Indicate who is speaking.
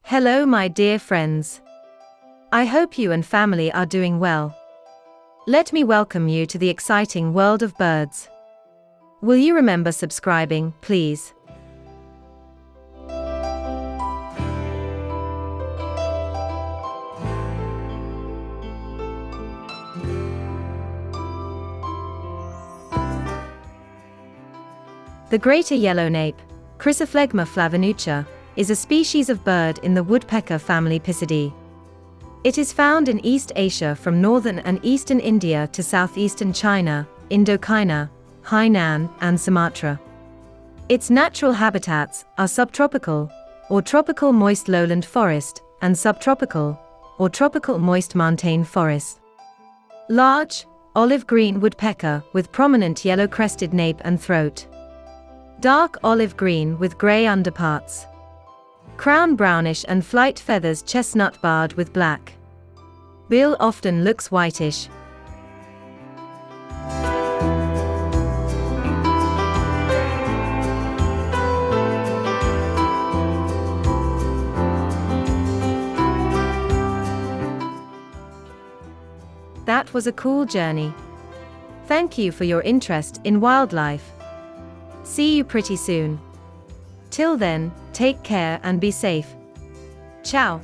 Speaker 1: Hello, my dear friends. I hope you and family are doing well. Let me welcome you to the exciting world of birds. Will you remember subscribing, please? The greater yellownape, Chrysophlegma flavinucha, is a species of bird in the woodpecker family Picidae. It is found in East Asia from northern and eastern India to southeastern China, Indochina, Hainan, and Sumatra. Its natural habitats are subtropical, or tropical moist lowland forest, and subtropical, or tropical moist montane forest. Large, olive-green woodpecker with prominent yellow-crested nape and throat. Dark olive-green with gray underparts. Crown brownish and flight feathers chestnut barred with black. Bill often looks whitish. That was a cool journey. Thank you for your interest in wildlife. See you pretty soon. Till then, take care and be safe. Ciao.